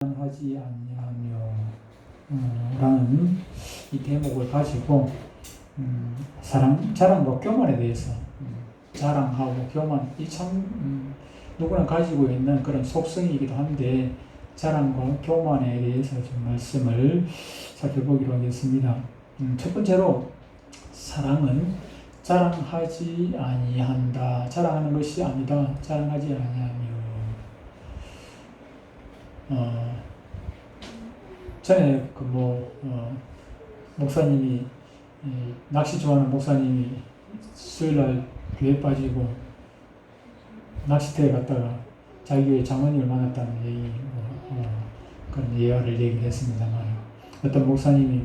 하지 아니하며 라는 이 대목을 가지고 자랑과 교만에 대해서 자랑하고 교만 이 참 누구나 가지고 있는 그런 속성이기도 한데 자랑과 교만에 대해서 좀 말씀을 살펴보기로 하겠습니다. 첫 번째로 사랑은 자랑하지 아니한다. 자랑하는 것이 아니다. 자랑하지 아니하며 전에 목사님이 낚시 좋아하는 목사님이 수요일날 교회 빠지고 낚시터에 갔다가 자기 교회 장로님을 만났다는 얘기 그런 예화를 얘기를 했습니다만 어떤 목사님이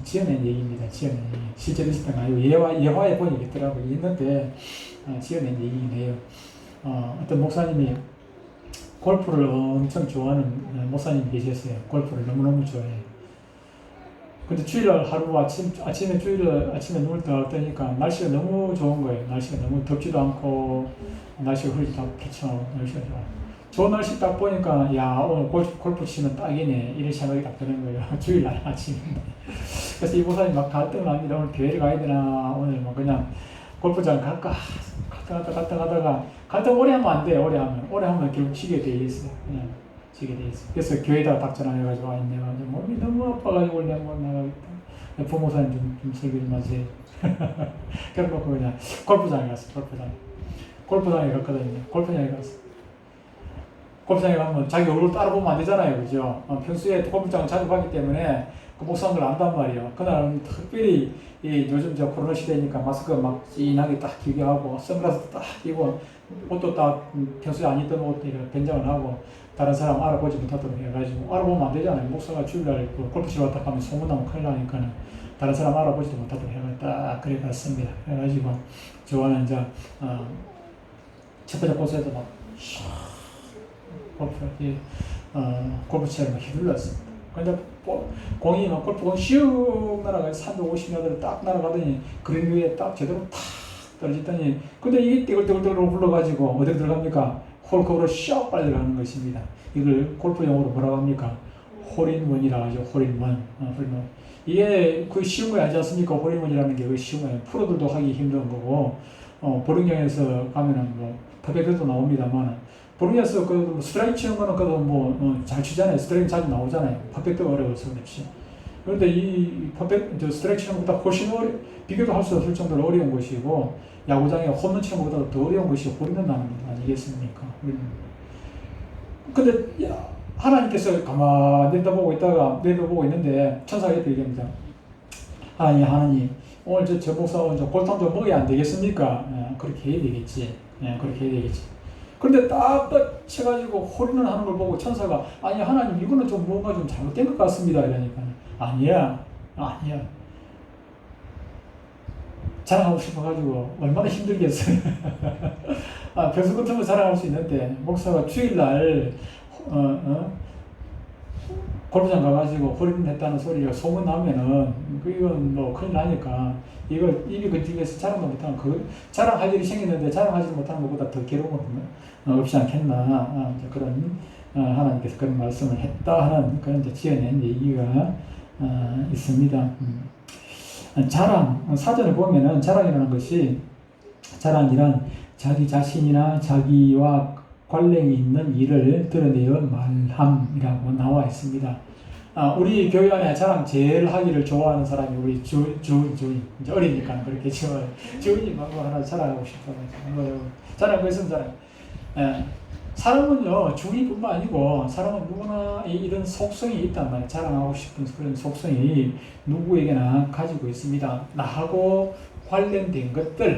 지어낸 얘기입니다. 지어낸 얘기. 실제로 있었던 거 아니고 예화에 보니 있더라고요. 있는데 지어낸 얘기긴 해요. 어떤 목사님이 골프를 엄청 좋아하는 목사님이 계셨어요. 골프를 너무너무 좋아해요. 근데 주일날 하루 아침에 눈을 떠 뜨니까 날씨가 너무 좋은 거예요. 날씨가 너무 덥지도 않고 날씨가 흐리지도 않고 그쵸. 날씨가 좋아. 좋은 날씨 딱 보니까 야 오늘 골프 치면 딱이네 이런 생각이 딱 드는 거예요. 주일날 아침에. 그래서 이 목사님 막 갈등을 합니다. 오늘 교회를 가야 되나 오늘 뭐 그냥 골프장 갈까 갔다가 갈등 오래 하면 안 돼요. 오래 하면 결국 지게 돼 있어요. 그냥 지게 돼 있어요. 그래서 교회에다가 딱 전화해가지고 내가 몸이 너무 아파가지고 내가 못 나가겠다. 부모사님 좀 설교 좀 하세요. 그래서 그냥 골프장에 갔어. 골프장에 갔거든요. 골프장에 가면 자기 얼굴 따라 보면 안 되잖아요. 그죠? 평소에 골프장을 자주 가기 때문에 그 목사한 걸 안단 말이에요. 그날은 특별히 요즘 코로나 시대니까 마스크 막 진하게 딱 끼게 하고 선글라스도 딱 끼고 옷도 딱 평소에 안 입던 옷 변장을 하고 다른 사람 알아보지 못하도록 해가지고 알아보면 안 되잖아요. 목사가 주일날 골프치러 왔다 가면 소문나면 큰일 나니까는 다른 사람 알아보지도 못하도록 해가지고 딱 그래 갔습니다. 그래가지고 저와는 이제 첫 번째 코스에도 막 골프채를 막 휘둘렀습니다. 근데 공이 막 골프공 슉 날아가서 350야드를 딱 날아가더니 그린 위에 딱 제대로 탁 떨어지더니 근데 이게 떼글떼글 굴러가지고 어디로 들어갑니까? 홀컵으로 슉 빨리 들어가는 것입니다. 이걸 골프 용어로 뭐라고 합니까? 홀인원이라고 하죠. 홀인원. 이게 그 쉬운 거 아니지 않습니까? 홀인원이라는 게 그 쉬운 거예요. 프로들도 하기 힘든 거고 보령장에서 가면은 퍼펙트도 나옵니다만 보령에서 스트라이크 치는 거는 그래도 잘 치잖아요. 스트라이크 자주 나오잖아요. 퍼펙트가 어려워서 그렇지. 그런데 이 스트라이크 치는 것보다 훨씬 비교도 할 수 없을 정도로 어려운 것이고 야구장에 홈런 치는 것보다 더 어려운 것이 홀인원 나는 것 아니겠습니까? 근데 하나님께서 가만히 내려다보고 있는데 천사가 이렇게 얘기합니다. 하나님 오늘 저 목사 골탕 좀 먹어야 안 되겠습니까? 그렇게 해야 되겠지. 그렇게 해야 되겠지. 그런데 딱 쳐가지고 홀인원 하는 걸 보고 천사가 하나님 이거는 좀 뭔가 좀 잘못된 것 같습니다. 이러니까 아니야. 자랑하고 싶어가지고 얼마나 힘들겠어요. 별수 같은 거 자랑할 수 있는데 목사가 주일날 골프장 가가지고 홀인 했다는 소리가 소문나면은 이건 큰일 나니까 이걸 입이 건질겨서 자랑도 못하면 자랑할 일이 생기는데 자랑하지 못하는 것보다 더 괴로운 건 없지 않겠나. 그런 하나님께서 그런 말씀을 했다 하는 그런 지어낸 얘기가 있습니다. 자랑 사전을 보면은 자랑이라는 것이 자랑이란 자기 자신이나 자기와 관련이 있는 일을 드러내어 말함이라고 나와 있습니다. 우리 교회 안에 자랑 제일 하기를 좋아하는 사람이 우리 주인. 이제 어리니까 그렇게 주인이 뭐 하나 자랑하고 싶어가지고. 자랑 그랬으면 자랑. 사람은요, 주인뿐만 아니고 사람은 누구나 이런 속성이 있단 말이에요. 자랑하고 싶은 그런 속성이 누구에게나 가지고 있습니다. 나하고 관련된 것들.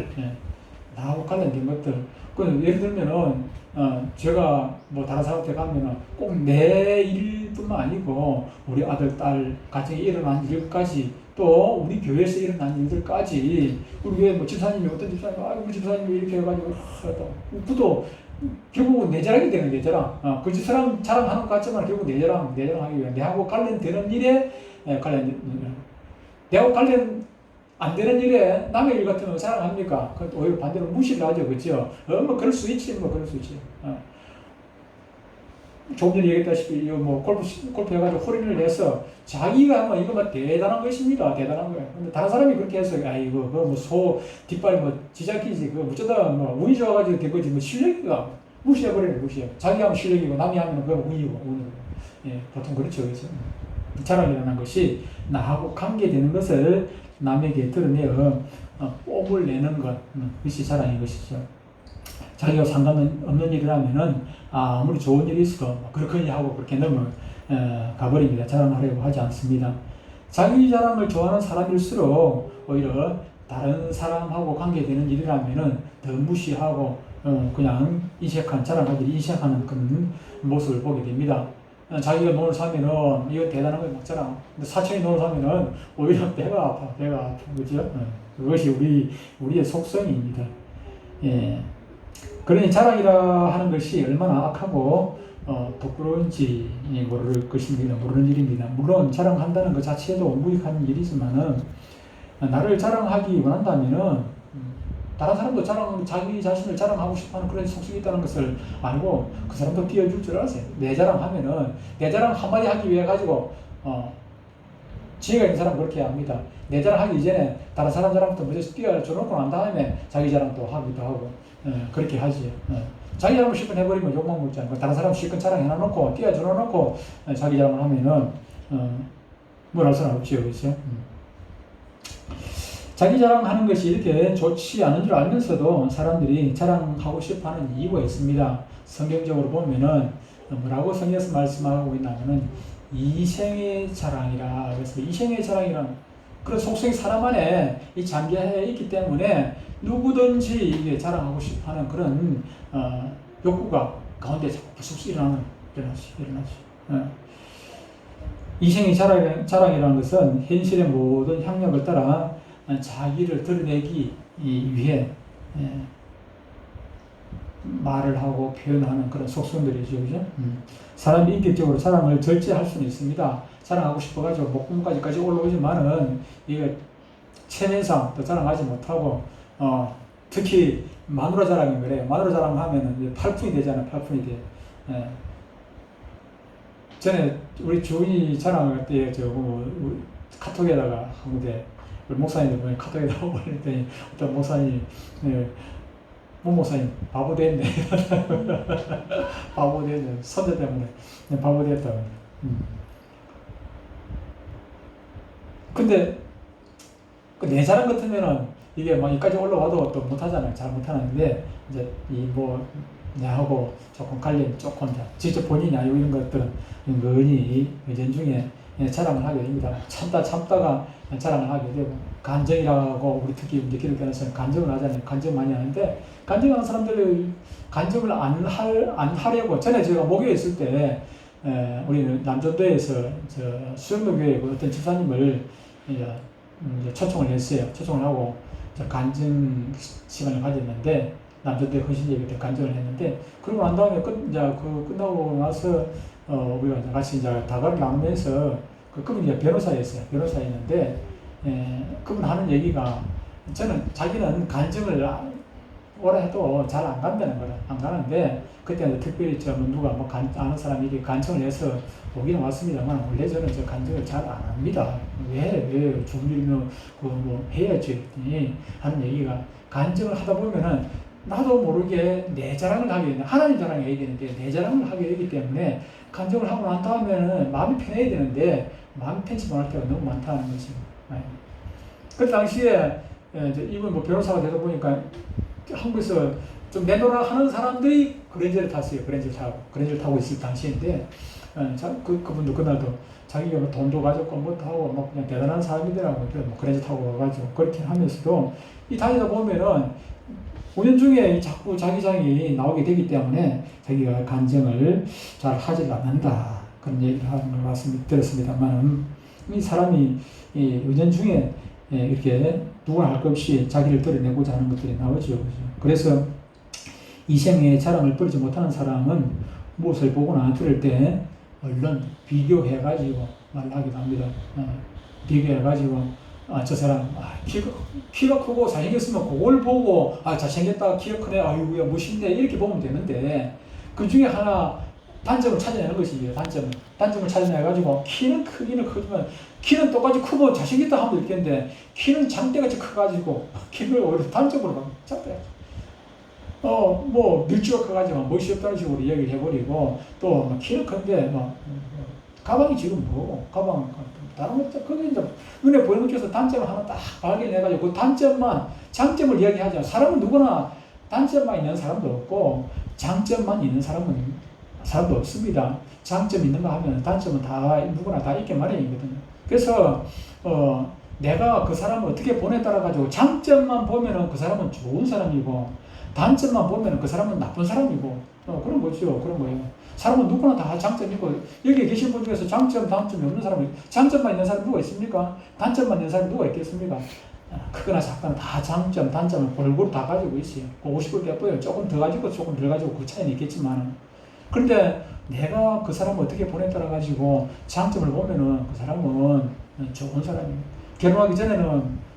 예를 들면은, 제가 다른 사람한테 가면은 꼭 내 일뿐만 아니고, 우리 아들, 딸, 가정에 일어난 일까지, 또 우리 교회에서 일어난 일들까지, 우리 교회 집사님이 어떤 집사님이, 우리 집사님이 이렇게 해가지고, 그도 결국은 내 자랑이 되는 내 자랑. 그 사람 자랑하는 것 같지만 결국 내 자랑하기 위해 내하고 관련되는 일에, 내하고 관련 안 되는 일에 남의 일 같은 거 자랑합니까? 오히려 반대로 무시를 하죠. 그죠? 그럴 수 있지. 조금 전에 얘기했다시피 이거 뭐 골프 해가지고 홀인을 내서 자기가 하면 이거 막 대단한 것입니다. 대단한 거예요. 근데 다른 사람이 그렇게 해서 아이고 그거 뭐 소 뒷발 뭐 지잡기지 그거 어쩌다 뭐 운이 좋아가지고 된 거지 뭐 실력이가 무시해버리는 무시해. 자기 하면 실력이고 남이 하면 그건 운이고. 예, 보통 그렇죠, 그렇죠. 자랑이라는 것이 나하고 관계되는 것을 남에게 드러내어 뽐을 내는 것, 그것이 자랑인 것이죠. 자기가 상관없는 일을 하면은 아무리 좋은 일이 있어도 그렇거니 하고 그렇게 가버립니다. 자랑하려고 하지 않습니다. 자기 자랑을 좋아하는 사람일수록 오히려 다른 사람하고 관계되는 일이라면은 더 무시하고 그냥 자랑하기를 인색하는 그런 모습을 보게 됩니다. 자기가 돈을 사면은 이거 대단한 걸 막 자랑. 근데 사촌이 돈을 사면은 오히려 배가 아파. 그죠? 그것이 우리의 속성입니다. 예. 그러니 자랑이라 하는 것이 얼마나 악하고 부끄러운지 모를 것입니다. 모르는 일입니다. 물론 자랑한다는 것 자체도 무익한 일이지만은 나를 자랑하기 원한다면은 다른 사람도 자기 자신을 자랑하고 싶어하는 그런 속성이 있다는 것을 알고 그 사람도 띄워줄 줄 아세요. 내 자랑하면은 내 자랑 한마디 하기 위해 가지고 지혜가 있는 사람은 그렇게 합니다. 내 자랑하기 이전에 다른 사람 자랑부터 먼저 띄워줘놓고 난 다음에 자기 자랑도 하기도 하고 그렇게 하지. 자기 자랑을 실컷 해버리면 욕만 먹지 않고 다른 사람 실컷 자랑해놔놓고 띄워줘놓고 자기 자랑을 하면은 뭘 할 수는 없지요, 그렇죠? 자기 자랑하는 것이 이렇게 좋지 않은 줄 알면서도 사람들이 자랑하고 싶어하는 이유가 있습니다. 성경적으로 보면은 뭐라고 성경에서 말씀하고 있냐면은 이생의 자랑이라. 그래서 이생의 자랑이란 그런 속성이 사람 안에 잠재해 있기 때문에 누구든지 이게 자랑하고 싶어하는 그런 욕구가 가운데 자꾸 계속 일어나지. 이생의 자랑이라는 것은 현실의 모든 향락을 따라 자기를 드러내기 위해 말을 하고 표현하는 그런 속성들이죠, 그죠? 사람이 인격적으로 자랑을 절제할 수는 있습니다. 자랑하고 싶어가지고 목구멍까지 올라오지만은 이게 체면상 또 자랑하지 못하고 특히 마누라 자랑이 그래요. 마누라 자랑하면은 팔푼이 되잖아요, 팔푼이 돼. 전에 우리 주은이 자랑할 때 카톡에다가 하는데. 우리 목사님들 보니 카톡에다가 올렸더니 어떤 목사님, 목사님 바보 됐네. 바보 됐네. 선제 때문에 바보 됐다고. 근데 내 자랑 같으면은 이게 막 여기까지 올라와도 또 못하잖아요. 잘 못하는데 이제 나하고 조금 관련이 조금 직접 본인이 알고 있는 것들은 은근히 의전 중에 자랑을 하게 됩니다. 참다가 자랑을 하게 되고 간증이라고 우리 특히 이제 기독교에서는 간증을 하잖아요. 간증 많이 하는데 간증하는 사람들을 간증을 안 하려고 전에 제가 목요에 있을 때 우리는 남전도에서 수영도교회 어떤 집사님을 이제 초청을 했어요. 초청을 하고 간증 시간을 가졌는데 남전도에 허신예배 때 간증을 했는데 그러고 난 다음에 끝나고 나서 우리가 같이 이제 다가를 나누면서 그분 이제 변호사였는데 그분 하는 얘기가 저는 자기는 간증을 오래 해도 잘 안 간다는 거라 안 가는데 그때 특별히 누가 아는 사람이 간증을 해서 오기는 왔습니다만 원래 저는 간증을 잘 안 합니다. 왜 준비는 해야지 하는 얘기가 간증을 하다 보면은 나도 모르게 내 자랑을 하게 되는데 하나님 자랑을 해야 되는데 내 자랑을 하게 되기 때문에 간증을 하고 난 다음에는 마음이 편해야 되는데 마음이 편치 못할 때가 너무 많다는 것입니다. 그 당시에 이분 변호사가 되다 보니까 한국에서 좀 내놓으라 하는 사람들이 그랜저를 탔어요. 그랜저를 타고 있을 당시인데 그분도 그날도 자기가 돈도 가졌고 뭐도 하고 그냥 대단한 사람이더라고요. 그랜저 타고 와가지고 그렇게 하면서도 다니다 보면은 운전 중에 자꾸 자기 장이 나오게 되기 때문에 자기가 간증을 잘 하지 않는다. 그런 얘기를 하는 걸 들었습니다만 이 사람이 운전 중에 이렇게 누구나 할 것 없이 자기를 드러내고자 하는 것들이 나오죠. 그래서 이생의 자랑을 버리지 못하는 사람은 무엇을 보거나 들을 때 얼른 비교해가지고 말을 하기도 합니다. 비교해가지고 저 사람 키가 크고 잘생겼으면 그걸 보고 잘생겼다 키가 크네 아이고야 멋있네 이렇게 보면 되는데 그 중에 하나 단점을 찾아내는 것이에요. 단점을 찾아내가지고 키는 크기는 크지만 키는 똑같이 크고 자신있다 하면 있겠는데 키는 장대같이 커가지고 키를 오히려 단점으로 잡아요. 뭐 밀주가 커가지고 멋이 없다는 식으로 이야기를 해버리고 또 키는 큰데 가방이 지금 뭐고 가방 다른 거 그게 이제 눈에 보이는 것에서 단점을 하나 딱 발견해가지고 그 단점만 장점을 이야기하자. 사람은 누구나 단점만 있는 사람도 없고 장점만 있는 사람도 없습니다. 장점 있는 거 하면 단점은 다 누구나 다 있게 마련이거든요. 그래서 내가 그 사람을 어떻게 보내 따라 가지고 장점만 보면은 그 사람은 좋은 사람이고 단점만 보면은 그 사람은 나쁜 사람이고 그런 거죠. 그런 거예요. 사람은 누구나 다 장점이 있고 여기 계신 분 중에서 장점, 단점이 없는 사람이 장점만 있는 사람이 누가 있습니까? 단점만 있는 사람이 누가 있겠습니까? 크거나 작거나 다 장점, 단점을 골고루 다 가지고 있어요. 50을 빼고요. 조금 더 가지고 조금 덜 가지고 그 차이는 있겠지만 그런데 내가 그 사람을 어떻게 보냈다라 가지고 장점을 보면은 그 사람은 좋은 사람이에요. 결혼하기 전에는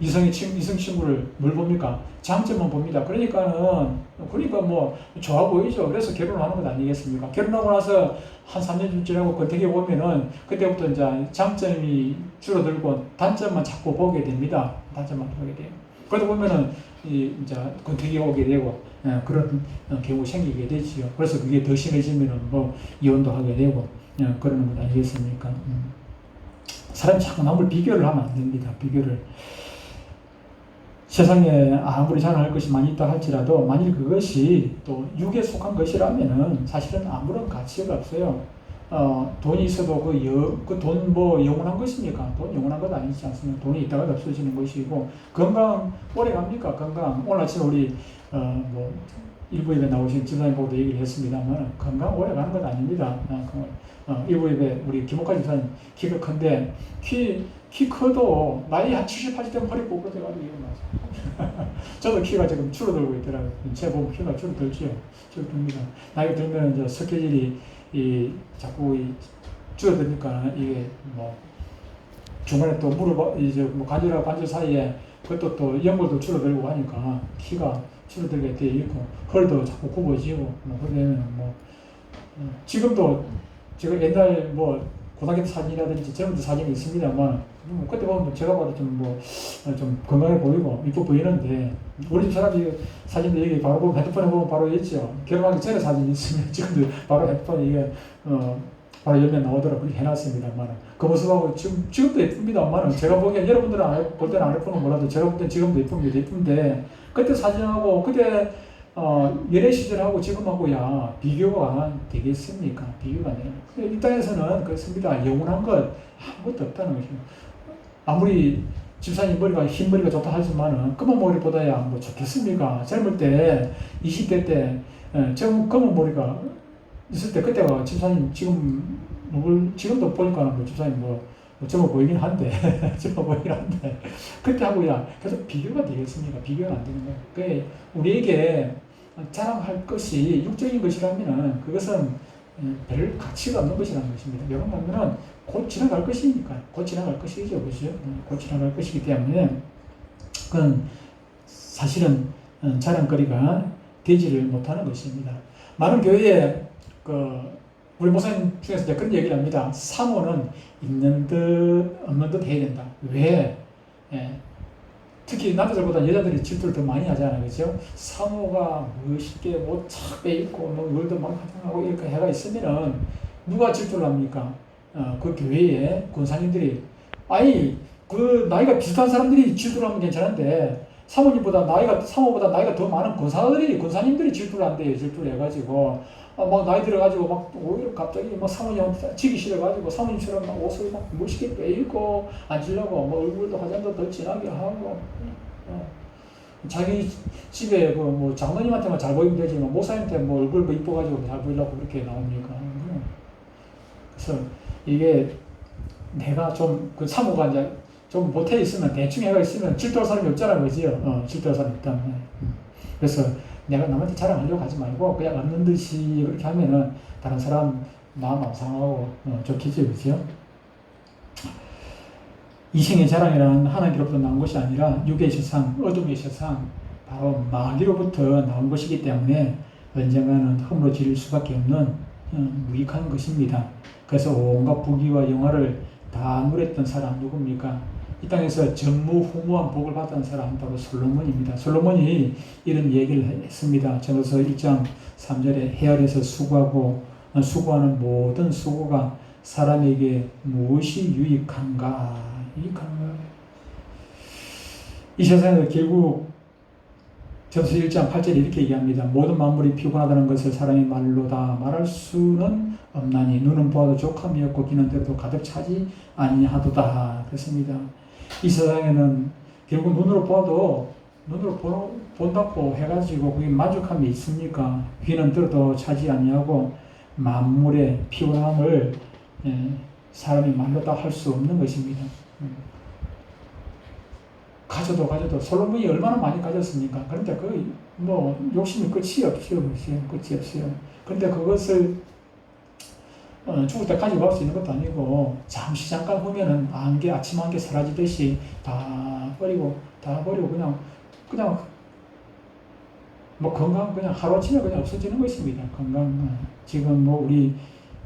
이성 친구를 뭘 봅니까? 장점만 봅니다. 그러니까 뭐 좋아 보이죠. 그래서 결혼을 하는 것 아니겠습니까? 결혼하고 나서 한 3년 지나고 권태기 보면은 그때부터 이제 장점이 줄어들고 단점만 자꾸 보게 됩니다. 단점만 보게 돼요. 그러다 보면은 이제 권태기가 오게 되고 그런 경우 생기게 되지요. 그래서 그게 더 심해지면은 뭐 이혼도 하게 되고 그러는 것 아니겠습니까? 사람이 자꾸 남을 비교를 하면 안 됩니다. 비교를. 세상에 아무리 자랑할 것이 많이 있다 할지라도 만일 그것이 또 육에 속한 것이라면은 사실은 아무런 가치가 없어요. 돈이 있어도 그 돈 뭐 영원한 것입니까? 돈 영원한 것 아니지 않습니까? 돈이 있다가 없어지는 것이고 건강 오래 갑니까? 건강 오늘 아침에 우리 뭐 일부 예배 나오신 집사님 보고도 얘기를 했습니다만 건강 오래 가는 것 아닙니다. 일부 예배 우리 김옥하 집사님 키가 큰데 키 커도 나이 한 70, 80 되면 허리 꼬부러져가지고 일어나죠. 저도 키가 지금 줄어들고 있더라고요. 제 보면 키가 줄어들지요. 줄어듭니다. 나이가 들면 이제 스케줄이 자꾸 줄어드니까 이게 뭐 중간에 또 무릎 이제 뭐 관절하고 관절 사이에 그것도 또 연골도 줄어들고 하니까 키가 줄어들게 돼 있고 헐도 자꾸 굽어지고 뭐 그러면 뭐 지금도 제가 옛날 뭐 고등학교 사진이라든지 젊은 때 사진이 있습니다만 그때 보면 제가 봐도 좀 건강해 보이고 이뻐 보이는데 우리 집 사람이 사진도 여기 바로 보면 핸드폰에 보면 바로 있죠. 결혼하기 전에 사진이 있으면 지금도 바로 핸드폰에 이게 바로 열면 나오더라고요. 그렇게 해놨습니다만 그 모습하고 지금도 예쁩니다만 제가 보기엔 여러분들은 볼 때는 안 예쁘는 몰라도 제가 볼 땐 지금도 예쁜데 그때 사진하고 그때 연애 시절하고 지금하고야 비교가 되겠습니까? 비교가 안 돼요. 이 땅에서는 그렇습니다. 영원한 것 아무것도 없다는 것입니다. 아무리 집사님 머리가 흰 머리가 좋다 하지만은 검은 머리보다야 뭐 좋겠습니까? 젊을 때 20대 때 검은 머리가 있을 때 그때가 집사님 지금도 보니까 뭐 집사님 뭐 젊어 보이긴 한데 젊어 보이긴 한데 그때 하고야 계속 비교가 되겠습니까? 비교가 안 되는 거예요. 그게 우리에게 자랑할 것이 육적인 것이라면은 그것은 별 가치가 없는 것이라는 것입니다. 왜냐하면은 곧 지나갈 것이니까. 곧 지나갈 것이죠. 그죠? 곧 지나갈 것이기 때문에 그건 사실은 자랑거리가 되지를 못하는 것입니다. 많은 교회에 우리 목사님 중에서 이제 그런 얘기를 합니다. 사모는 있는 듯 없는 듯 해야 된다. 왜? 특히 남자들보다 여자들이 질투를 더 많이 하잖아요. 그죠? 사모가 멋있게 옷착 빼입고 얼굴도 막 화장하고 이렇게 해가 있으면은 누가 질투를 합니까? 그 교회에 권사님들이 그 나이가 비슷한 사람들이 질투를 하면 괜찮은데 사모보다 나이가 더 많은 권사님들이 질투를 한대요. 질투를 해가지고 막 나이 들어가지고 막 오히려 갑자기 막 사모님한테 지기 싫어가지고 사모님처럼 막 옷을 막 멋있게 빼입고 앉으려고 뭐 얼굴도 화장도 더 진하게 하고 자기 집에 뭐 장모님한테만 잘 보이면 되지 뭐 목사님한테 뭐 얼굴 뭐 이뻐가지고 잘 보이려고 그렇게 나옵니까? 그래서 이게 내가 좀 그 사모가 이제 좀 못해 있으면 대충 해가 있으면 질투할 사람이 없잖아, 그지요? 질투할 사람이 있다면. 그래서 내가 남한테 자랑하려고 하지 말고 그냥 없는 듯이 그렇게 하면은 다른 사람 마음 안 상하고 좋겠죠, 그죠? 이생의 자랑이란 하나님께로부터 나온 것이 아니라 육의 세상, 어둠의 세상, 바로 마귀로부터 나온 것이기 때문에 언젠가는 허물어질 수밖에 없는 무익한 것입니다. 그래서 온갖 부귀와 영화를 다 누렸던 사람 누굽니까? 이 땅에서 전무후무한 복을 받은 사람 바로 솔로몬입니다. 솔로몬이 이런 얘기를 했습니다. 전도서 1장 3절에 헤아려서 수고하는 모든 수고가 사람에게 무엇이 유익한가? 이 세상에서 결국 전도서 1장 8절에 이렇게 얘기합니다. 모든 만물이 피곤하다는 것을 사람이 말로 다 말할 수는 없나니 눈은 보아도 족함이 없고 귀는 들어도 가득 차지 아니하도다. 그렇습니다. 이 세상에는 결국 눈으로 본다고 해가지고 그게 만족함이 있습니까? 귀는 들어도 차지 아니하고 만물의 피곤함을 사람이 말로 다 할 수 없는 것입니다. 가져도 솔로몬이 얼마나 많이 가졌습니까? 그런데 그 욕심이 끝이 없어요. 끝이 없어요. 그런데 그것을 죽을 때 가지고 갈 수 있는 것도 아니고 잠시 잠깐 보면은 아침 안개 사라지듯이 다 버리고 그냥 건강 그냥 하루아침에 그냥 없어지는 것입니다. 건강 지금 우리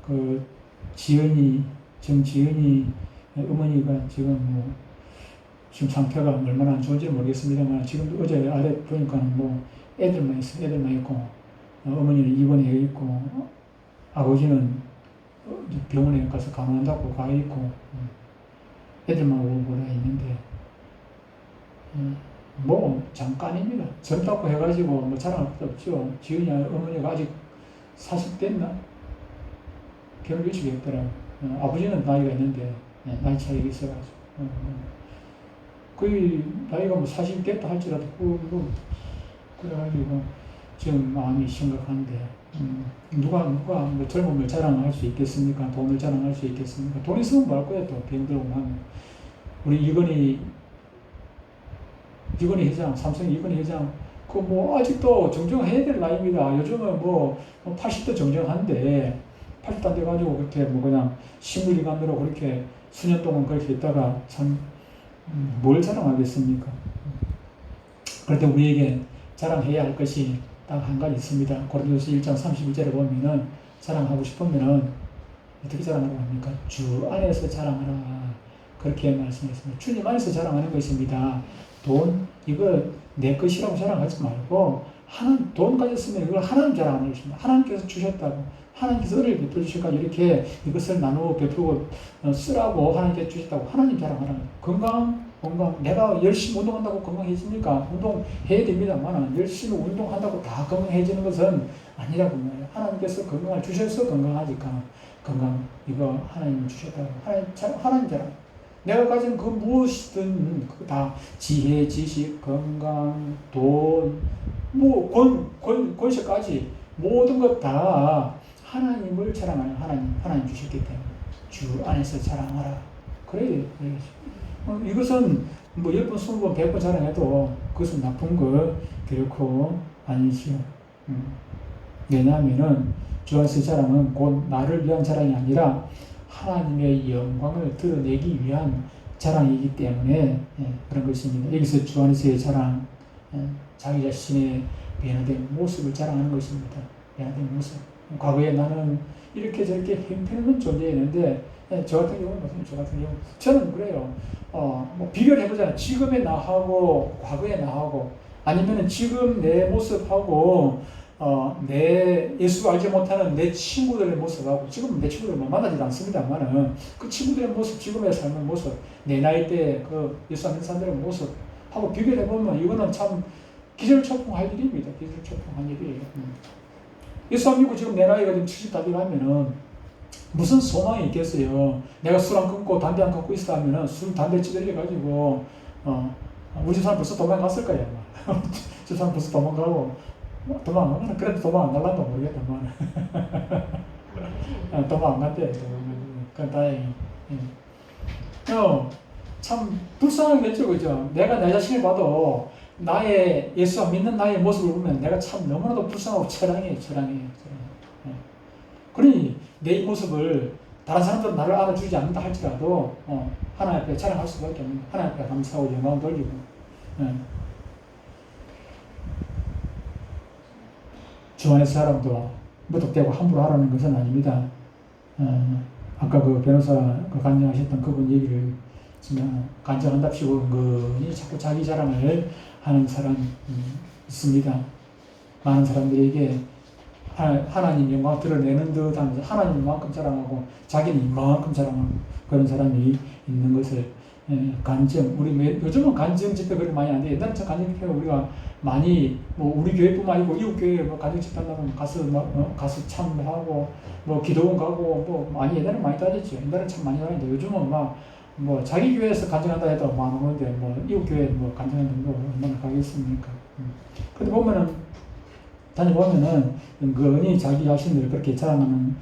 그 정지은이 어머니가 지금 상태가 얼마나 안 좋은지 모르겠습니다만 지금 어제 아래 보니까 애들만 있고 어머니는 입원해 있고 아버지는 병원에 가서 간호한다고 가 있고 애들만 오고 있는데 잠깐입니다. 젊다고 해가지고 자랑할 것도 없죠. 지은이 어머니가 아직 40 됐나? 결혼 일찍 했더라고요. 아버지는 나이가 있는데 나이 차이가 있어가지고 거의 나이가 40 됐다 할지라도 그래가지고 지금 마음이 심각한데 누가 젊음을 자랑할 수 있겠습니까? 돈을 자랑할 수 있겠습니까? 돈 있으면 뭐 할 거야 또 병들고 하면. 우리 이건희 회장, 삼성 이건희 회장 아직도 정정해야 될 나이입니다. 요즘은 80도 정정한데 80도 안 돼가지고 그렇게 그냥 식물인간으로 그렇게 수년 동안 그렇게 있다가 참 뭘 자랑하겠습니까? 그런데 우리에게 자랑해야 할 것이 딱 한 가지 있습니다. 고린도서 1장 31절에 보면은 자랑하고 싶으면은 어떻게 자랑하라고 합니까? 주 안에서 자랑하라. 그렇게 말씀했습니다. 주님 안에서 자랑하는 것입니다. 돈, 이거 내 것이라고 자랑하지 말고, 돈 가졌으면 이걸 하나님 자랑하는 것입니다. 하나님께서 주셨다고. 하나님께서 은혜를 베풀어 주시니까 이렇게 이것을 나누고 베풀고 쓰라고 하나님께서 주셨다고 하나님 자랑하라는 거예요. 건강. 내가 열심히 운동한다고 건강해집니까? 운동해야 됩니다만 열심히 운동한다고 다 건강해지는 것은 아니라고 말해요. 하나님께서 건강을 주셔서 건강하니까 건강 이거 하나님 주셨다고 하나님 자랑. 내가 가진 그 무엇이든 다 지혜, 지식, 건강, 돈, 권세까지 모든 것 다 하나님을 자랑하는 하나님 주셨기 때문에 주 안에서 자랑하라. 그래요. 이것은 10번, 20번, 100번 자랑해도 그것은 나쁜 거 결코 아니지요. 왜냐하면은 주 안에서 자랑은 곧 나를 위한 자랑이 아니라 하나님의 영광을 드러내기 위한 자랑이기 때문에 그런 것입니다. 여기서 주 안에서의 자랑, 자기 자신의 변화된 모습을 자랑하는 것입니다. 변화된 모습. 과거에 나는 이렇게 저렇게 형편없는 존재였는데 저 같은 경우 저는 그래요. 비교를 해보잖아요. 지금의 나하고 과거의 나하고 아니면은 지금 내 모습하고 내 예수 알지 못하는 내 친구들의 모습하고 지금 내 친구들을 만나지도 않습니다만은 그 친구들의 모습, 지금의 삶의 모습, 내 나이 때 그 예수 안 믿는 사람들의 모습하고 비교를 해보면 이거는 참 기절초풍할 일입니다. 기절초풍할 일이에요. 예수 안 믿고 지금 내 나이가 지금 70다 돼가면은 무슨 소망이 있겠어요. 내가 술 안 끊고 담배 안 끊고 있어 하면은 술, 담배 찌들려가지고 우리 집 사람 벌써 도망갔을 거야. 집 사람 벌써 도망가고 도망 안 가나? 그래도 도망 안 갈란가 모르겠다만 도망 안 간대. 그건 다행히. 참 불쌍하겠죠, 그죠? 내가 내 자신을 봐도 나의 예수 안 믿는 나의 모습을 보면 내가 참 너무나도 불쌍하고 처량해요. 그러니 내 모습을 다른 사람들은 나를 알아주지 않는다 할지라도 하나님 앞에 자랑할 수밖에 없는, 하나님 앞에 감사하고 영광 돌리고. 주 안에서 사람도 무턱대고 함부로 하라는 것은 아닙니다. 아까 그 변호사 간증하셨던 그분 얘기를 간증한답시고 은근히 자꾸 자기 자랑을 하는 사람 있습니다. 많은 사람들에게 하나님 영광 드러내는 듯 하면서 하나님 이만큼 자랑하고 자기는 이만큼 자랑하고 그런 사람이 있는 것을 간증, 요즘은 간증 집회 그렇게 많이 하는데 옛날에 간증 집회가 우리가 많이 우리 교회뿐만 아니고 이웃 교회 간증 집회 한다면 가서 참여하고 기도원 가고 많이 옛날에 많이 따졌죠. 옛날에 참 많이 하는데 요즘은 자기 교회에서 간증한다 해도 만 오는데 이웃 교회 간증하는 거 얼마나 가겠습니까? 근데 다녀보면은 은근히 자기 자신을 그렇게 자랑하는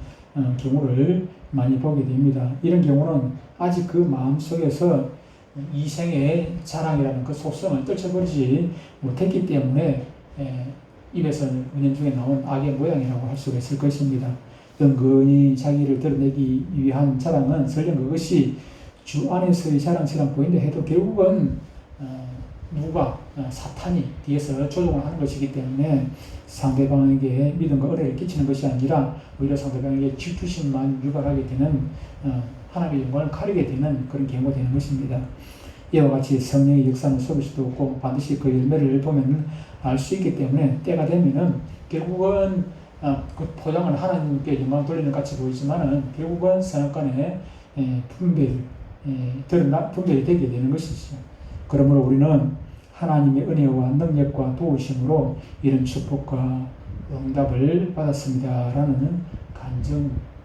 경우를 많이 보게 됩니다. 이런 경우는 아직 그 마음속에서 이생의 자랑이라는 그 속성을 떨쳐버리지 못했기 때문에 입에서 은연중에 나온 악의 모양이라고 할 수가 있을 것입니다. 은근히 자기를 드러내기 위한 자랑은 설령 그것이 주 안에서의 자랑처럼 보인다 해도 결국은 누가 사탄이 뒤에서 조종을 하는 것이기 때문에 상대방에게 믿음과 의뢰를 끼치는 것이 아니라 오히려 상대방에게 질투심만 유발하게 되는 하나님의 영광을 가리게 되는 그런 경우가 되는 것입니다. 이와 같이 성령의 역사는 속일 수도 없고 반드시 그 열매를 보면 알 수 있기 때문에 때가 되면은 결국은 그 포장을 하나님께 영광 돌리는 같이 보이지만은 결국은 선악간에 분별이 되게 되는 것이죠. 그러므로 우리는 하나님의 은혜와 능력과 도우심으로 이런 축복과 응답을 받았습니다. 라는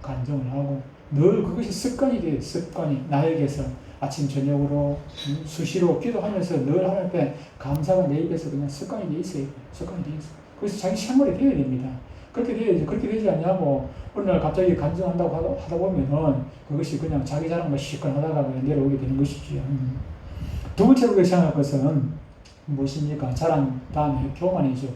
간증을 하고 늘 그것이 습관이 돼요. 습관이 나에게서 아침 저녁으로 수시로 기도하면서 늘 하나님 앞에 감사가 내 입에서 그냥 습관이 돼 있어요. 습관이 돼 있어요. 그래서 자기 생활이 되어야 됩니다. 그렇게 돼야지. 그렇게 되지 않냐고 어느 날 갑자기 간증한다고 하다 보면은 그것이 그냥 자기 자랑만 시컷 하다가 내려오게 되는 것이지요. 두 번째로 생각할 것은 무엇입니까? 자랑 다음에 교만이죠.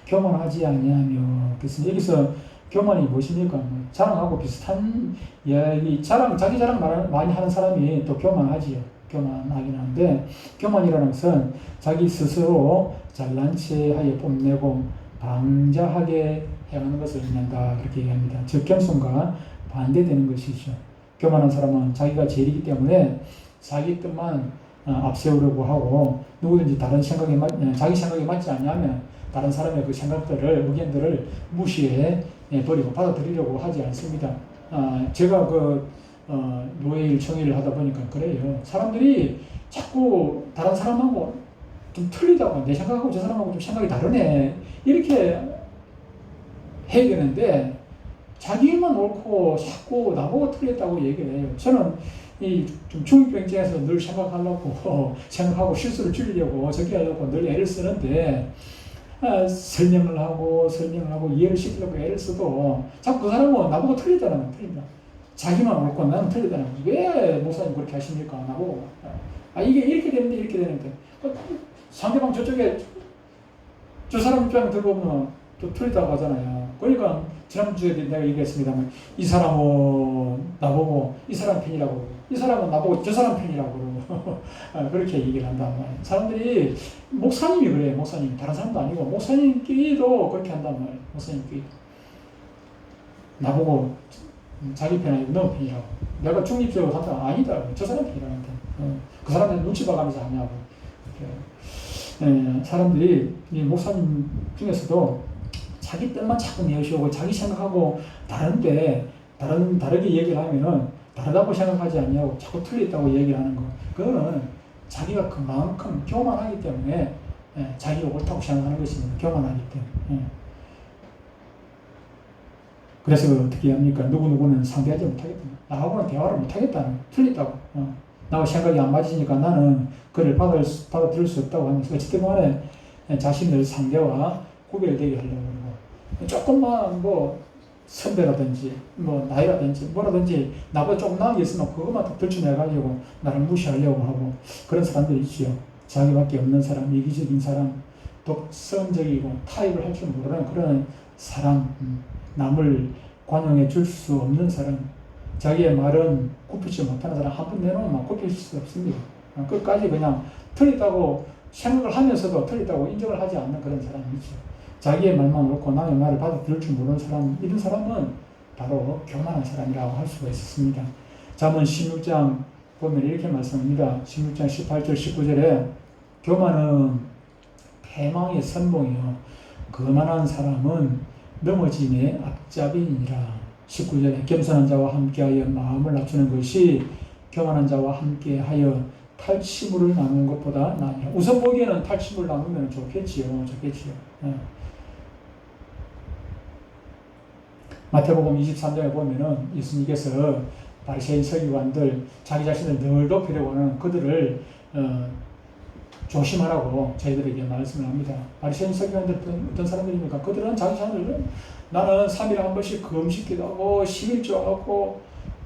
교만하지 아니하며. 그래서 여기서 교만이 무엇입니까? 자랑하고 비슷한 이야기. 자기 자랑 많이 하는 사람이 또 교만하지요. 교만하긴 하는데 교만이라는 것은 자기 스스로 잘난 체하여 뽐내고 방자하게 행하는 것을 의미한다. 그렇게 얘기합니다. 즉 겸손과 반대되는 것이죠. 교만한 사람은 자기가 제일이기 때문에 자기 뜻만 앞세우려고 하고 누구든지 다른 생각에 자기 생각에 맞지 않냐면 다른 사람의 그 생각들을 의견들을 무시해 버리고 받아들이려고 하지 않습니다. 제가 노예일 청일을 하다 보니까 그래요. 사람들이 자꾸 다른 사람하고 좀 틀리다고 내 생각하고 저 사람하고 좀 생각이 다르네 이렇게 해야 되는데 자기만 옳고 자꾸 나보고 틀렸다고 얘기를 해요. 저는 좀 중이병 입장에서 늘 생각하고 실수를 줄이려고 저기 하려고 늘 애를 쓰는데 설명을 하고 이해를 시키려고 애를 써도 자꾸 그 사람은 나보고 틀리다. 자기만 옳고 나는 틀리다는 거지. 왜 목사님 그렇게 하십니까? 나보고. 이게 이렇게 되는데. 상대방 저쪽에 저 사람 입장 들고 보면 또 틀리다고 하잖아요. 그러니까 지난주에 내가 얘기했습니다만 이 사람은 나보고 이 사람 편이라고 이 사람은 나보고 저 사람 편이라고 그러고 그렇게 얘기를 한단 말이에요. 사람들이 목사님이 그래요. 목사님 다른 사람도 아니고 목사님끼리도 그렇게 한단 말이에요. 목사님끼리 나보고 자기 편 아니고 너 편이라고 내가 중립적으로 한다 아니다. 저 사람 편이라고 그 사람들 눈치 봐가면서 하냐고 사람들이 이 목사님 중에서도 자기 뜻만 자꾸 내세우고 자기 생각하고 다르게 얘기를 하면은 다르다고 생각하지 않냐고 자꾸 틀렸다고 얘기를 하는 거. 그거는 자기가 그만큼 교만하기 때문에 자기가 옳다고 생각하는 것입니다. 교만하기 때문에. 그래서 어떻게 합니까? 누구는 상대하지 못하겠다. 나하고는 대화를 못하겠다. 틀렸다고. 나하고 생각이 안 맞으니까 나는 그를 받아들일 수 없다고 하면서 어쨌든 간에 자신을 상대와 구별되게 하려고 그러고 조금만 선배라든지 나이라든지 뭐라든지 나보다 조금 나은 게 있으면 그것만 더 들춰내가지고 나를 무시하려고 하고 그런 사람들이 있지요. 자기밖에 없는 사람, 이기적인 사람, 독선적이고 타협을 할 줄 모르는 그런 사람, 남을 관용해 줄 수 없는 사람, 자기의 말은 굽히지 못하는 사람 한 번 내놓으면 굽힐 수 없습니다. 끝까지 그냥 틀리다고 생각을 하면서도 틀리다고 인정을 하지 않는 그런 사람이 있죠. 자기의 말만 옳고 남의 말을 받아들일 줄 모르는 사람, 이런 사람은 바로 교만한 사람이라고 할 수가 있었습니다. 잠언 16장 보면 이렇게 말씀합니다. 16장 18절 19절에 교만은 패망의 선봉이요 거만한 사람은 넘어짐의 앞잡이니라. 19절에 겸손한 자와 함께하여 마음을 낮추는 것이 교만한 자와 함께하여 탈취물을 나누는 것보다 나으니라. 우선 보기에는 탈취물 나누면 좋겠지요. 마태복음 23장에 보면은 예수님께서 바리새인 서기관들 자기 자신을 늘 높이려고 하는 그들을 조심하라고 저희들에게 말씀을 합니다. 바리새인 서기관들 어떤 사람들입니까? 그들은 자기 자신을 나는 3일에 한 번씩 금식기도 하고 11조 하고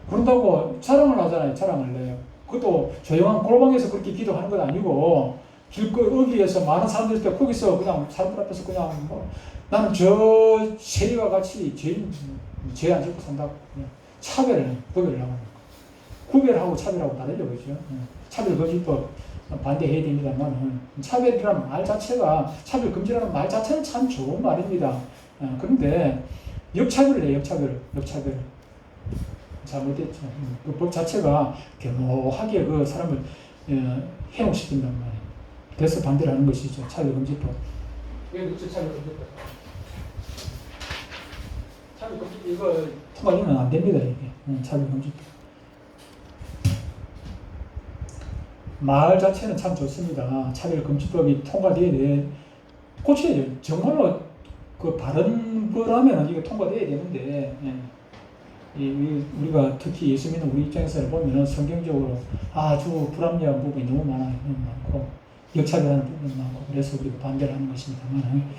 그런다고 자랑을 하잖아요. 자랑을 해요. 그것도 조용한 골방에서 그렇게 기도하는 건 아니고 길거리에서 많은 사람들 때 거기서 그냥 사람들 앞에서 그냥 뭐 나는 저 세리와 같이 죄 안 짓고 산다고 그냥 구별을 하고 구별하고 차별하고 다르죠. 그렇죠? 차별금지법 반대해야 됩니다만 차별이라는 말 자체가 차별금지라는 말 자체는 참 좋은 말입니다. 그런데 역차별을 해요. 역차별 잘못됐죠. 그 법 자체가 교묘하게 그 사람을 해롭시킨단 말이에요. 그래서 반대를 하는 것이죠. 차별금지법. 왜 그렇죠? 차별금지법. 차별금지법 이거 통과되면 안 됩니다. 이게 차별금지법. 말 자체는 참 좋습니다. 차별금지법이 통과돼야 돼. 고쳐야죠. 정말로 그 바른 거라면 이게 통과돼야 되는데 우리가 특히 예수 믿는 우리 입장에서 보면은 성경적으로 아주 불합리한 부분이 너무 많고 역차별하는 부분이 많고 그래서 우리가 반대를 하는 것입니다만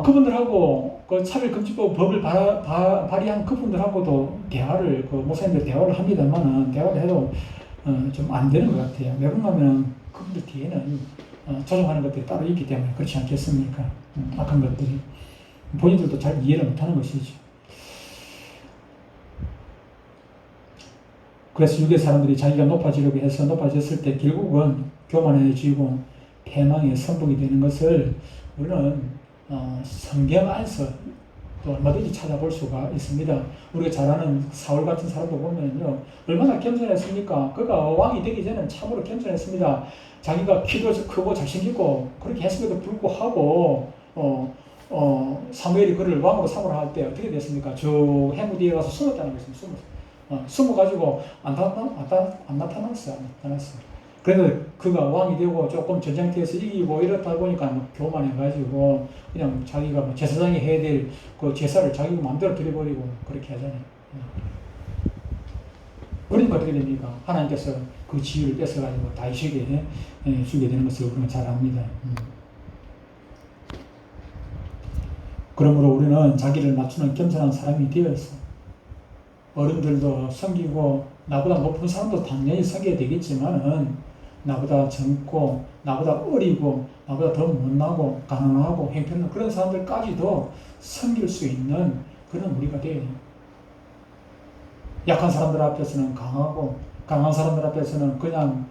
그분들하고 그 차별금지법 법을 발의한 그분들하고도 대화를 그 목사님들 대화를 합니다만 대화를 해도 좀 안 되는 것 같아요. 왜 그러냐면 그분들 뒤에는 조종하는 것들이 따로 있기 때문에 그렇지 않겠습니까? 악한 것들이 본인들도 잘 이해를 못하는 것이죠. 그래서 유대 사람들이 자기가 높아지려고 해서 높아졌을 때 결국은 교만해지고 패망의 선봉이 되는 것을 우리는 성경 안에서 또 얼마든지 찾아볼 수가 있습니다. 우리가 잘 아는 사울 같은 사람도 보면요 얼마나 겸손했습니까? 그가 왕이 되기 전에는 참으로 겸손했습니다. 자기가 키도 크고 잘생기고 그렇게 했음에도 불구하고 사무엘이 그를 왕으로 삼으라 할 때 어떻게 됐습니까? 저 해무 뒤에 가서 숨었다는 것입니다. 숨어가지고 안 나타났어요. 그래서 그가 왕이 되고 조금 전쟁터에서 이기고 이렇다 보니까 뭐 교만해가지고 그냥 자기가 뭐 제사장이 해야 될 그 제사를 자기가 마음대로 드려버리고 그렇게 하잖아요. 그러니까 어떻게 됩니까? 하나님께서 그 지위를 뺏어가지고 다윗에게 주게 되는 것을 우리는 잘 압니다. 그러므로 우리는 자기를 낮추는 겸손한 사람이 되어서 어른들도 섬기고 나보다 높은 사람도 당연히 섬겨야 되겠지만은 나보다 젊고 나보다 어리고 나보다 더 못나고 가난하고 형편없는 그런 사람들까지도 섬길 수 있는 그런 우리가 돼요. 약한 사람들 앞에서는 강하고 강한 사람들 앞에서는 그냥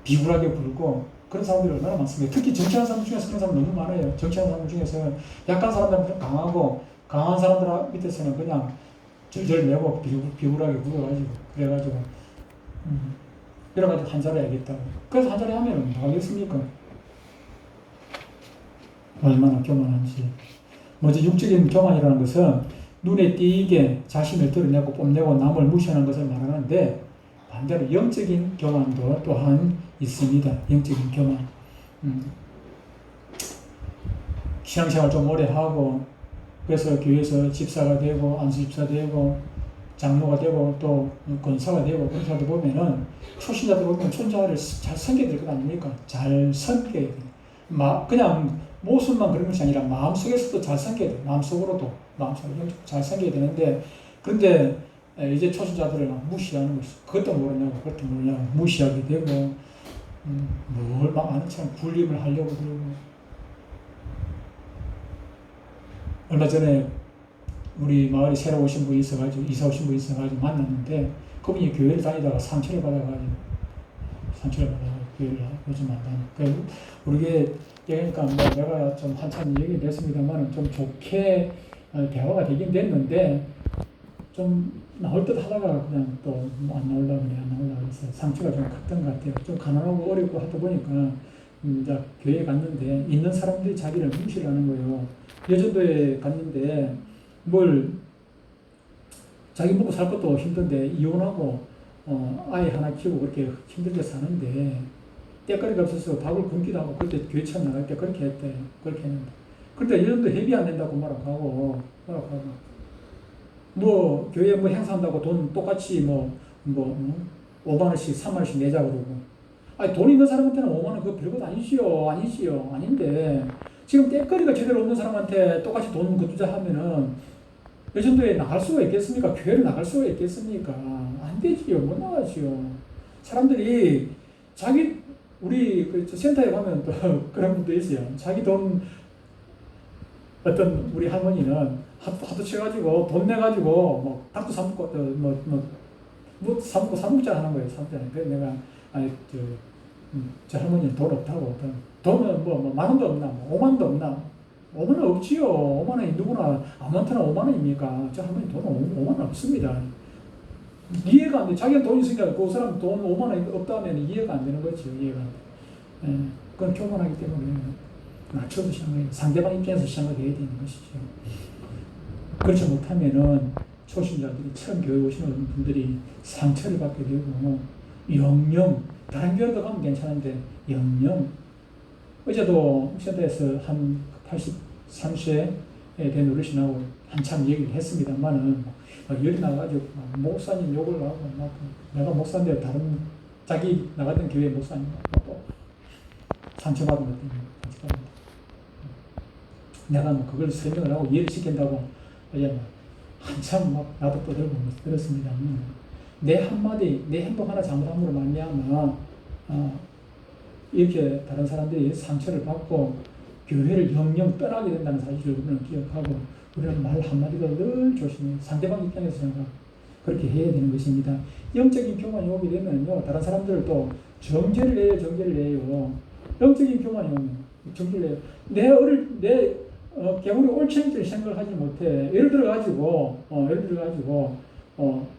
비굴하게 굴고 그런 사람들이 얼마나 많습니까? 특히 정치하는 사람 중에서 그런 사람 너무 많아요. 정치하는 사람 중에서 약한 사람들은 강하고 강한 사람들 밑에서는 그냥 절절 매고 비굴하게 굴어가지고 그래가지고 이래가지고 한자리 해야겠다고. 그래서 한자리 하면은 뭐 하겠습니까? 얼마나 교만한지. 먼저 육적인 교만이라는 것은 눈에 띄게 자신을 드러내고 뽐내고 남을 무시하는 것을 말하는데 반대로 영적인 교만도 또한 있습니다. 영적인 교만. 신앙생활 좀 오래 하고 그래서 교회에서 집사가 되고 안수집사 되고 장로가 되고 또 권사가 되고 그런 사람들 보면은 초신자들 보면 초신자를 잘 섬겨야 될 것 아닙니까? 잘 섬겨야 돼요. 그냥 모습만 그런 것이 아니라 마음속에서도 잘 섬겨야 돼요. 마음속으로도 잘 섬겨야 되는데 그런데 이제 초신자들을 막 무시하는 것이 그것도 모르냐고 무시하게 되고 뭘 막 아는 척 불림을 하려고 그러고 얼마 전에 우리 마을에 새로 오신 분이 있어가지고 이사 오신 분이 있어가지고 만났는데 그분이 교회를 다니다가 상처를 받아가지고 교회를 오지 말라는. 그러니까 우리게 그러니까 뭐 내가 좀 한참 얘기를 했습니다만 좀 좋게 대화가 되긴 됐는데 좀 나올 듯 하다가 그냥 또 안 나오려고 그래, 안 나오려고 해서 상처가 좀 컸던 것 같아요. 좀 가난하고 어렵고 하다 보니까 이제 교회에 갔는데 있는 사람들이 자기를 무시를 하는 거예요. 여전도에 갔는데 뭘 자기 먹고 살 것도 힘든데 이혼하고 아이 하나 키우고 그렇게 힘들게 사는데 때거리가 없어서 밥을 굶기도 하고 그때 교회 처음 나갈 때 그렇게 했대. 그렇게 했는데 그런데 여전도 회비 안 낸다고 뭐라고 하고 뭐 교회 뭐 행사한다고 돈 똑같이 뭐 5만 원씩 3만 원씩 내자 그러고 아니 돈 있는 사람한테는 5만 원 그거 별것 아니지요 아닌데 지금 때거리가 제대로 없는 사람한테 똑같이 돈 거두자 하면은 여전도에 나갈 수가 있겠습니까? 교회를 나갈 수가 있겠습니까? 안 되지요. 못 나가지요. 사람들이 우리 그 센터에 가면 또 그런 분도 있어요. 자기 돈, 어떤 우리 할머니는 하도 쳐가지고 돈 내가지고 뭐 닭도 사먹고 뭐 사먹자 하는 거예요. 사먹자. 그래서 내가 아니 저 할머니는 돈 없다고 돈은 뭐 만 원도 없나 뭐 5만 원도 없나 5만 원 없지요. 5만 원이 누구나 아무한테나 5만 원입니까? 저 할머니 돈 5만 원 없습니다. 이해가 안 돼. 자기가 돈 있으니까 그 사람 돈 5만 원 없다면 이해가 안 되는 거죠. 이해가 안 돼. 그건 교만하기 때문에 낮춰서 생각해요. 상대방 입장에서 생각해야 되는 것이죠. 그렇지 못하면은 초신자들이 처음 교회 오시는 분들이 상처를 받게 되고 영영 다른 교회도 가면 괜찮은데 영영 어제도 센터에서 한 83세에 된 어르신하고 한참 얘기를 했습니다만은 열이 나가지고 목사님 욕을 하고 내가 목사인데 다른 자기 나갔던 교회 목사님 또 상처받은 것 때문에 상처받은 내가 뭐 그걸 설명을 하고 이해를 시킨다고 어제 한참 나도 떠들고 들었습니다. 내 한마디 내 행동 하나 잘못함으로 말미암아 이렇게 다른 사람들이 상처를 받고 교회를 영영 떠나게 된다는 사실을 우리는 기억하고 우리는 말 한마디도 늘 조심히 상대방 입장에서 그렇게 해야 되는 것입니다. 영적인 교만이 오게 되면요 다른 들도 정죄를 해요. 영적인 교만이 오면 정죄를 해요. 내 개구리 올챙이를 생각하지 못해. 예를 들어 가지고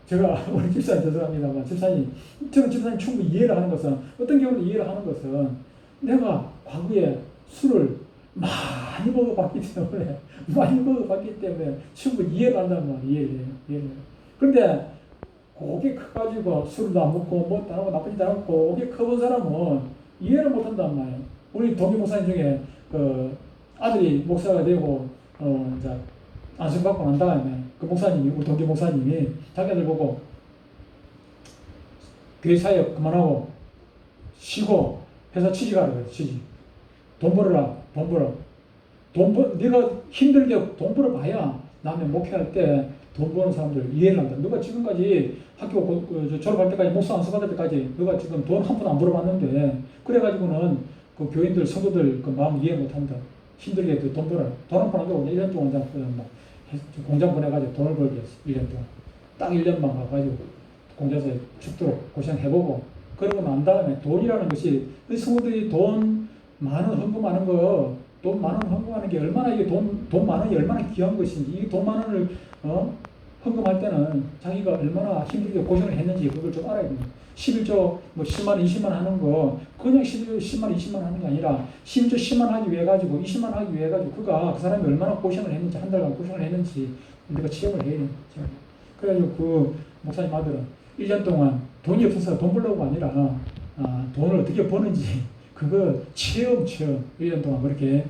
제가 우리 집사님 죄송합니다만 저는 집사님 충분히 이해를 하는 것은 어떤 경우는 이해를 하는 것은 내가 과거에 술을 많이 먹어봤기 때문에 충분히 이해를 한다는 말이에요. 이해를. 그런데 고개 커가지고 술도 안 먹고 뭐도 안 하고 나쁜 짓도 안 하고 고개 커본 사람은 이해를 못한단 말이에요. 우리 동기 목사님 중에 그 아들이 목사가 되고 이제 안수받고 난 다음에 그 목사님이 우리 동기 목사님이 자기 아들 보고 교회 사역 그만하고 쉬고 회사 취직하라 그래. 돈 벌어라. 네가 힘들게 돈 벌어봐야 남의 목회할 때 돈 버는 사람들 이해를 한다. 너가 지금까지 학교 졸업할 때까지 목사 안수 받을 때까지 너가 지금 돈 한 푼 안 벌어봤는데 그래가지고는 그 교인들 성도들 그 마음 이해 못한다. 힘들게 돈 벌어. 돈 한 푼 안 벌고 1년 동안 뭐 공장 보내가지고 돈을 벌게 했어. 1년 동안. 딱 1년만 가가지고 공장에서 죽도록 고생해보고 그러고 난 다음에 돈이라는 것이 성도들이 돈 많은 헌금하는 거, 돈 많은 헌금하는 게 얼마나 이게 돈 많은이 얼마나 귀한 것인지, 이 돈 많은을 헌금할 때는 자기가 얼마나 힘들게 고생을 했는지 그걸 좀 알아야 됩니다. 11조 뭐 10만 원, 20만 원 하는 거 그냥 10만 원, 20만 원 하는 게 아니라 11조 10만 원 하기 위해 가지고 20만 원 하기 위해 가지고 그 사람이 얼마나 고생을 했는지 한 달간 고생을 했는지 우리가 체험을 해야 됩니다. 그래가지고 그 목사님 아들은 1년 동안 돈이 없어서 돈 벌려고 아니라 돈을 어떻게 버는지 그거 체험 1년 동안 그렇게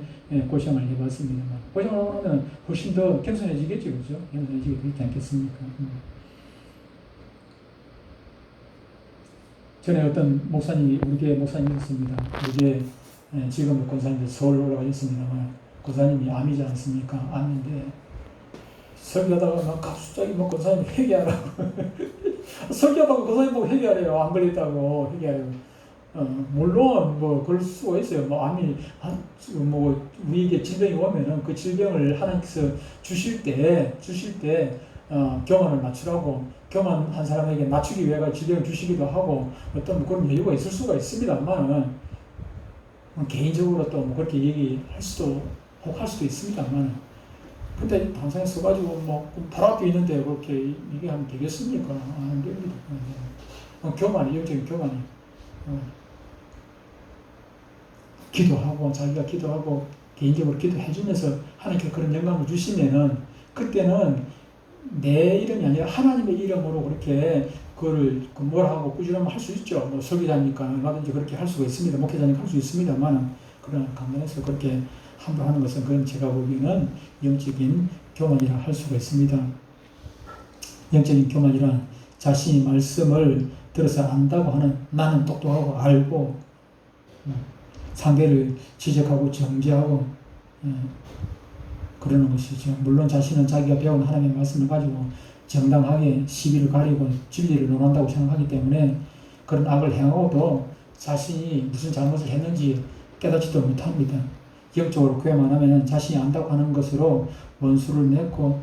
고생을 해봤습니다. 고생을 하고 나면 훨씬 더 겸손해지겠죠, 그죠? 겸손해지게 되지 않겠습니까? 전에 어떤 목사님이 우리 교회 목사님이었습니다. 우리 교회 지금 권사님들 서울 올라가 있습니다만 권사님이 암이지 않습니까? 암인데 설교하다가 막 갑자기 뭐 권사님 회개하라고 설교하다가 권사님 보고 회개하래요. 안 걸렸다고 회개하래요. 물론 뭐 그럴 수가 있어요. 뭐 암이 뭐 우리에게 질병이 오면은 그 질병을 하나님께서 주실 때 경험을 맞추라고 교만한 사람에게 낮추기 위해 지령을 주시기도 하고 어떤 그런 여유가 있을 수가 있습니다만 개인적으로 또 뭐 그렇게 얘기할 수도 혹할 수도 있습니다만 근데 당장에 써가지고 뭐 바로 앞에 있는데 그렇게 얘기하면 되겠습니까? 안 됩니다. 교만이 영적인 교만이 기도하고 자기가 기도하고 개인적으로 기도해주면서 하나님께 그런 영광을 주시면은 그때는 내 이름이 아니라 하나님의 이름으로 그렇게 그거를 뭐라 하고 꾸준하면 할 수 있죠. 뭐 설교자니까 얼마든지 그렇게 할 수가 있습니다. 목회자니까 할 수 있습니다만 그러나 간단해서 그렇게 함부로 하는 것은 그건 제가 보기에는 영적인 교만이라 할 수가 있습니다. 영적인 교만이란 자신이 말씀을 들어서 안다고 하는 나는 똑똑하고 알고 상대를 지적하고 정죄하고 그러는 것이죠. 물론 자신은 자기가 배운 하나님의 말씀을 가지고 정당하게 시비를 가리고 진리를 논한다고 생각하기 때문에 그런 악을 행하고도 자신이 무슨 잘못을 했는지 깨닫지도 못합니다. 영적으로 교회만 하면 자신이 안다고 하는 것으로 원수를 맺고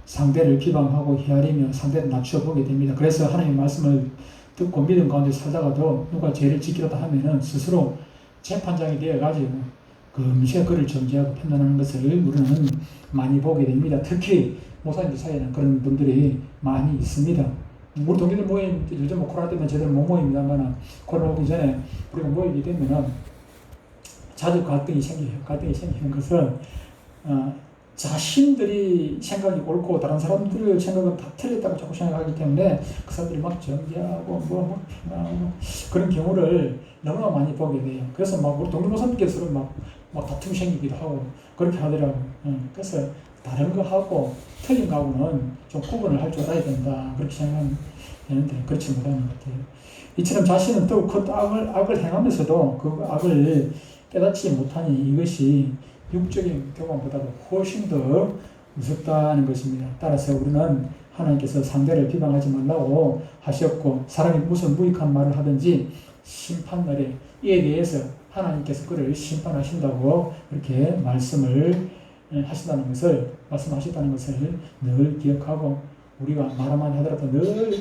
상대를 비방하고 헤아리며 상대를 낮춰보게 됩니다. 그래서 하나님의 말씀을 듣고 믿음 가운데 살다가도 누가 죄를 지키려다 하면은 스스로 재판장이 되어가지고 금세 그를 정죄하고 판단하는 것을 우리는 많이 보게 됩니다. 특히 목사님들 사이에는 그런 분들이 많이 있습니다. 우리 동기들 모임, 요즘 뭐 코로나 때문에 제대로 못 모입니다만 코로나 오기 전에 우리가 모이게 되면은 자주 갈등이 생겨요. 갈등이 생기는 것은 자신들이 생각이 옳고 다른 사람들의 생각은 다 틀렸다고 자꾸 생각하기 때문에 그 사람들이 막 정죄하고 뭐 그런 경우를 너무나 많이 보게 돼요. 그래서 막 우리 동료 목사님께서는 막 다툼이 생기기도 하고 그렇게 하더라고요. 그래서 다른 거 하고 틀린 거하고는 좀 구분을 할 줄 알아야 된다. 그렇게 생각하는데 그렇지 못하는 것 같아요. 이처럼 자신은 또 그 악을 행하면서도 그 악을 깨닫지 못하니 이것이 육적인 교만보다도 훨씬 더 무섭다는 것입니다. 따라서 우리는 하나님께서 상대를 비방하지 말라고 하셨고 사람이 무슨 무익한 말을 하든지 심판날에 이에 대해서 하나님께서 그를 심판하신다고 이렇게 말씀하셨다는 것을 늘 기억하고 우리가 말 한마디 하더라도 늘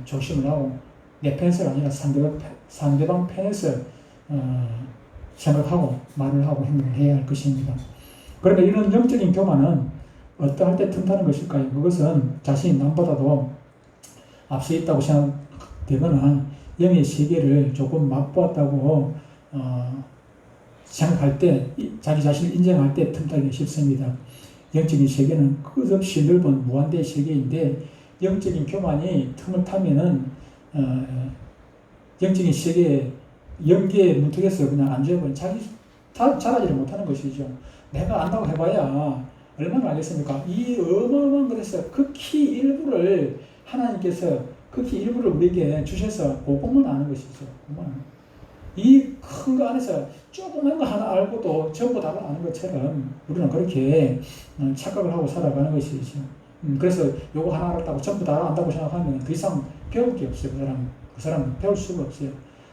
조심을 하고 내 편에서가 아니라 상대방 편에서 생각하고 말을 하고 행동을 해야 할 것입니다. 그런데 이런 영적인 교만은 어떠할 때 틈타는 것일까요? 그것은 자신이 남보다도 앞서 있다고 생각되거나 영의 세계를 조금 맛보았다고 생각할 때 자기 자신을 인정할 때 틈타기 쉽습니다. 영적인 세계는 끝없이 넓은 무한대의 세계인데 영적인 교만이 틈을 타면은 영적인 세계에 연기에 문턱에서 그냥 앉아버린 자라지를 못하는 것이죠. 내가 안다고 해봐야 얼마나 알겠습니까? 이 어마어마한 것에서 극히 일부를 하나님께서 극히 일부를 우리에게 주셔서 그것만 아는 것이죠. 이 큰 거 안에서 조그만 거 하나 알고도 전부 다 아는 것처럼 우리는 그렇게 착각을 하고 살아가는 것이죠. 그래서 요거 하나 알았다고 전부 다 안다고 생각하면 더 이상 배울 게 없어요. 그 사람은 배울 수가 없어요.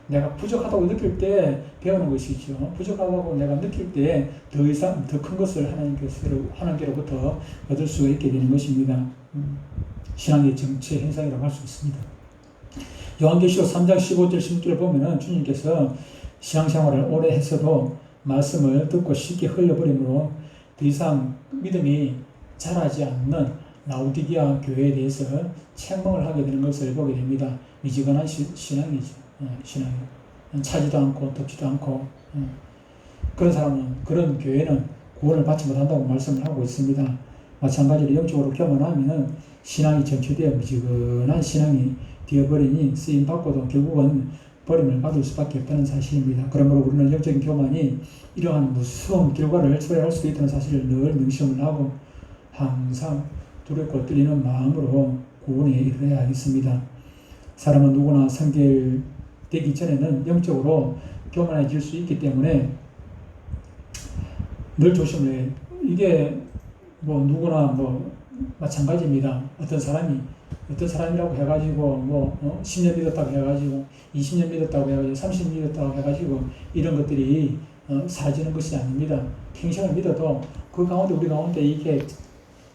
내가 부족하다고 느낄 때 배우는 것이죠. 부족하다고 내가 느낄 때 더 이상 더 큰 것을 하나님께로부터 얻을 수가 있게 되는 것입니다. 신앙의 정체 현상이라고 할 수 있습니다. 요한계시록 3장 15절 16절을 보면은 주님께서 신앙생활을 오래 했어도 말씀을 듣고 쉽게 흘려버림으로 더 이상 믿음이 자라지 않는 라오디게아 교회에 대해서 책망을 하게 되는 것을 보게 됩니다. 미지근한 신앙이죠. 신앙이 차지도 않고 덮지도 않고 그런 사람은 그런 교회는 구원을 받지 못한다고 말씀을 하고 있습니다. 마찬가지로 영적으로 교만하면은 신앙이 정체되어 미지근한 신앙이 되어버리니 쓰임받고도 결국은 버림을 받을 수밖에 없다는 사실입니다. 그러므로 우리는 영적인 교만이 이러한 무서운 결과를 초래할 수도 있다는 사실을 늘 명심을 하고 항상 두렵고 떨리는 마음으로 구원에 이르러야 하겠습니다. 사람은 누구나 성결되기 전에는 영적으로 교만해질 수 있기 때문에 늘 조심을 해요. 이게 뭐 누구나 뭐 마찬가지입니다. 어떤 사람이라고 해가지고 10년 믿었다고 해가지고 20년 믿었다고 해가지고 30년 믿었다고 해가지고 이런 것들이 사라지는 것이 아닙니다. 평생을 믿어도 그 가운데 우리 가운데 이게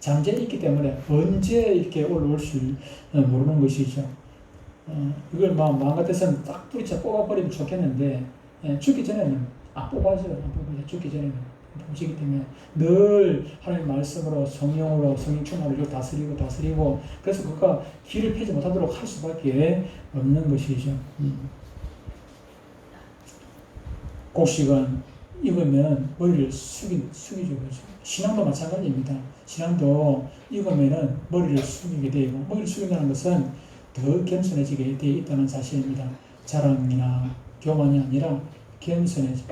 잠재해 있기 때문에 언제 이렇게 올라올 수 모르는 것이죠. 이걸 마음 같아서는 딱 뿌리쳐 뽑아버리면 좋겠는데, 죽기 전에는 안 뽑아져요. 죽기 전에는 보시기 때문에 늘 하나님 말씀으로 성령으로 성령 충만으로 다스리고 그래서 그가 길을 펴지 못하도록 할 수밖에 없는 것이죠. 곡식은 익으면 머리를 숙이죠. 그렇죠? 신앙도 마찬가지입니다. 신앙도 익으면 머리를 숙이게 되고, 머리를 숙인다는 것은 더 겸손해지게 되어 있다는 사실입니다. 자랑이나 교만이 아니라 겸손해져.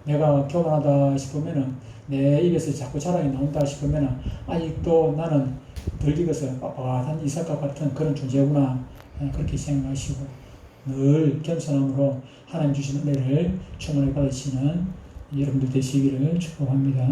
내가 교만하다 싶으면은, 내 입에서 자꾸 자랑이 나온다 싶으면은, 아직도 나는 덜 익어서 빳빳한 이삭과 같은 그런 존재구나. 그렇게 생각하시고, 늘 겸손함으로 하나님 주신 은혜를 충만히 받으시는 여러분들 되시기를 축복합니다.